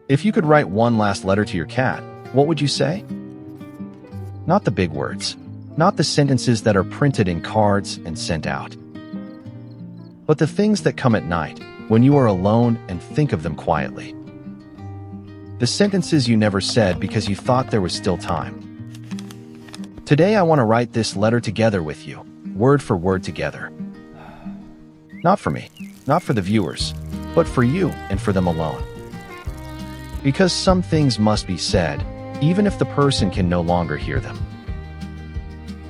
If you could write one last letter to your cat, what would you say? Not the big words, not the sentences that are printed in cards and sent out, but the things that come at night when you are alone and think of them quietly. The sentences you never said because you thought there was still time. Today I want to write this letter together with you, word for word together. Not for me, not for the viewers, but for you and for them alone. Because some things must be said, even if the person can no longer hear them.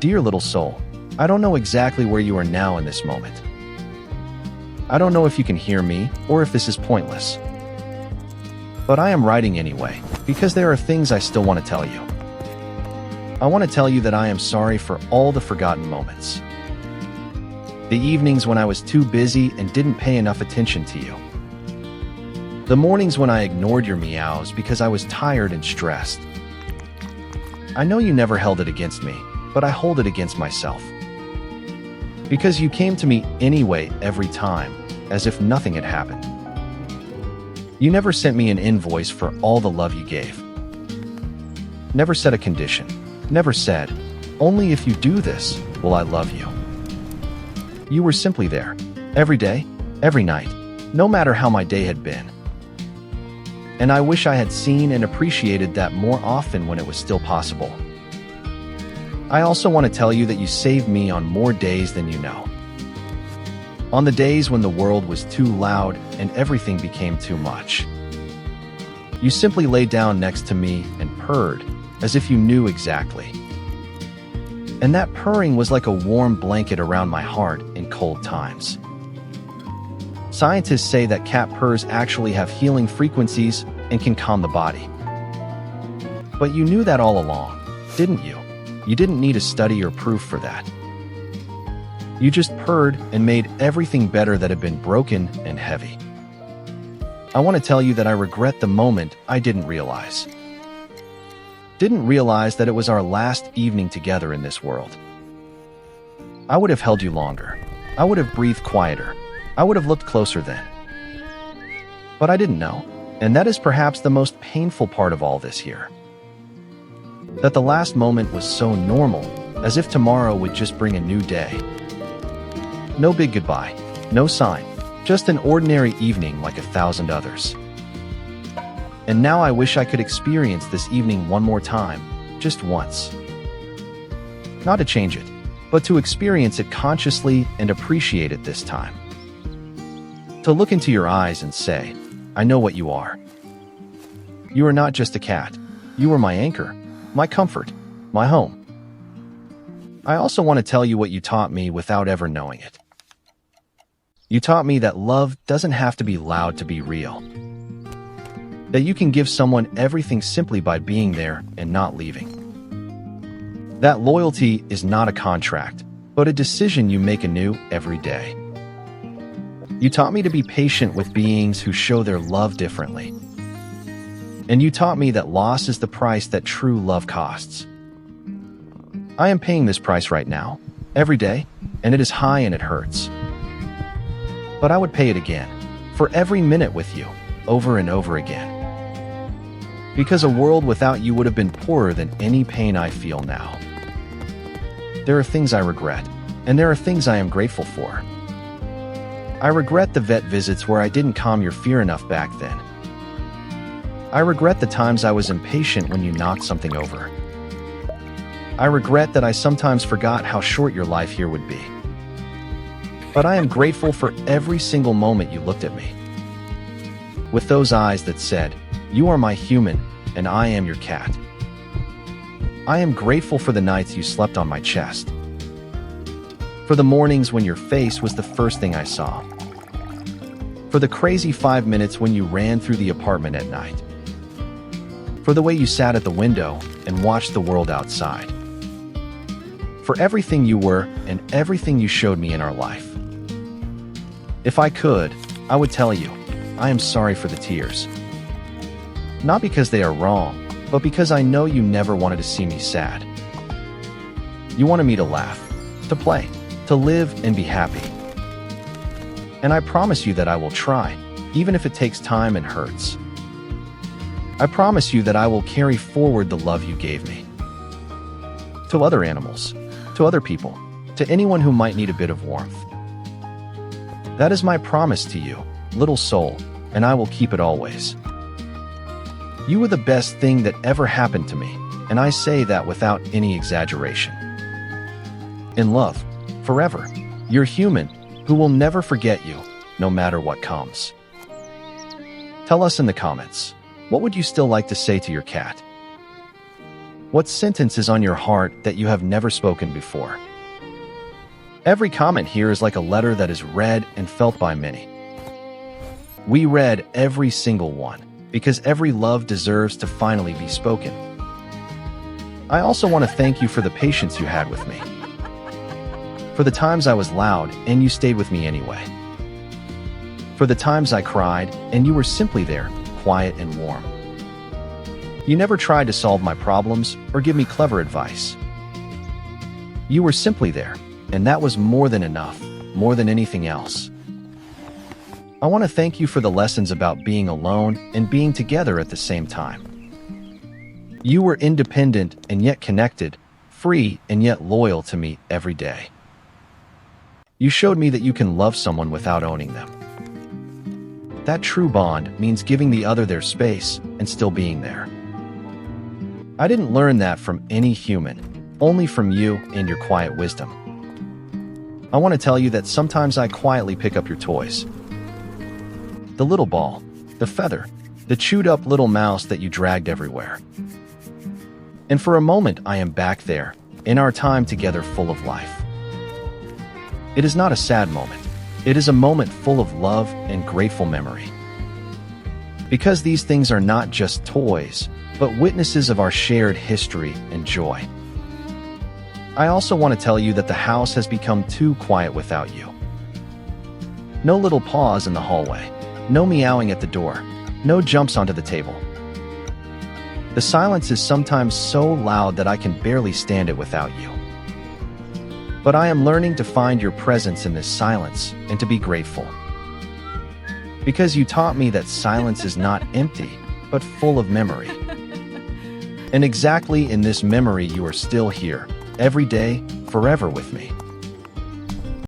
Dear little soul, I don't know exactly where you are now in this moment. I don't know if you can hear me or if this is pointless. But I am writing anyway, because there are things I still want to tell you. I want to tell you that I am sorry for all the forgotten moments. The evenings when I was too busy and didn't pay enough attention to you. The mornings when I ignored your meows because I was tired and stressed. I know you never held it against me, but I hold it against myself. Because you came to me anyway every time, as if nothing had happened. You never sent me an invoice for all the love you gave. Never set a condition. Never said, only if you do this, will I love you. You were simply there, every day, every night, no matter how my day had been. And I wish I had seen and appreciated that more often when it was still possible. I also want to tell you that you saved me on more days than you know. On the days when the world was too loud and everything became too much. You simply lay down next to me and purred, as if you knew exactly. And that purring was like a warm blanket around my heart in cold times. Scientists say that cat purrs actually have healing frequencies and can calm the body. But you knew that all along, didn't you? You didn't need a study or proof for that. You just purred and made everything better that had been broken and heavy. I want to tell you that I regret the moment I didn't realize. Didn't realize that it was our last evening together in this world. I would have held you longer. I would have breathed quieter. I would have looked closer then. But I didn't know, and that is perhaps the most painful part of all this here. That the last moment was so normal, as if tomorrow would just bring a new day. No big goodbye, no sign, just an ordinary evening like 1,000 others. And now I wish I could experience this evening one more time, just once. Not to change it, but to experience it consciously and appreciate it this time. To look into your eyes and say, I know what you are. You are not just a cat. You are my anchor, my comfort, my home. I also want to tell you what you taught me without ever knowing it. You taught me that love doesn't have to be loud to be real. That you can give someone everything simply by being there and not leaving. That loyalty is not a contract, but a decision you make anew every day. You taught me to be patient with beings who show their love differently. And you taught me that loss is the price that true love costs. I am paying this price right now, every day, and it is high and it hurts. But I would pay it again, for every minute with you, over and over again. Because a world without you would have been poorer than any pain I feel now. There are things I regret, and there are things I am grateful for. I regret the vet visits where I didn't calm your fear enough back then. I regret the times I was impatient when you knocked something over. I regret that I sometimes forgot how short your life here would be. But I am grateful for every single moment you looked at me. With those eyes that said, you are my human, and I am your cat. I am grateful for the nights you slept on my chest. For the mornings when your face was the first thing I saw. For the crazy 5 minutes when you ran through the apartment at night. For the way you sat at the window and watched the world outside. For everything you were and everything you showed me in our life. If I could, I would tell you, I am sorry for the tears. Not because they are wrong, but because I know you never wanted to see me sad. You wanted me to laugh, to play, to live and be happy. And I promise you that I will try, even if it takes time and hurts. I promise you that I will carry forward the love you gave me. To other animals, to other people, to anyone who might need a bit of warmth. That is my promise to you, little soul, and I will keep it always. You were the best thing that ever happened to me, and I say that without any exaggeration. In love, forever, you're human, who will never forget you, no matter what comes. Tell us in the comments, what would you still like to say to your cat? What sentence is on your heart that you have never spoken before? Every comment here is like a letter that is read and felt by many. We read every single one, because every love deserves to finally be spoken. I also want to thank you for the patience you had with me. For the times I was loud and you stayed with me anyway. For the times I cried and you were simply there, quiet and warm. You never tried to solve my problems or give me clever advice. You were simply there, and that was more than enough, more than anything else. I want to thank you for the lessons about being alone and being together at the same time. You were independent and yet connected, free and yet loyal to me every day. You showed me that you can love someone without owning them. That true bond means giving the other their space and still being there. I didn't learn that from any human, only from you and your quiet wisdom. I want to tell you that sometimes I quietly pick up your toys. The little ball, the feather, the chewed up little mouse that you dragged everywhere. And for a moment I am back there, in our time together full of life. It is not a sad moment. It is a moment full of love and grateful memory. Because these things are not just toys, but witnesses of our shared history and joy. I also want to tell you that the house has become too quiet without you. No little paws in the hallway, no meowing at the door, no jumps onto the table. The silence is sometimes so loud that I can barely stand it without you. But I am learning to find your presence in this silence and to be grateful. Because you taught me that silence is not empty, but full of memory. And exactly in this memory you are still here, every day, forever with me.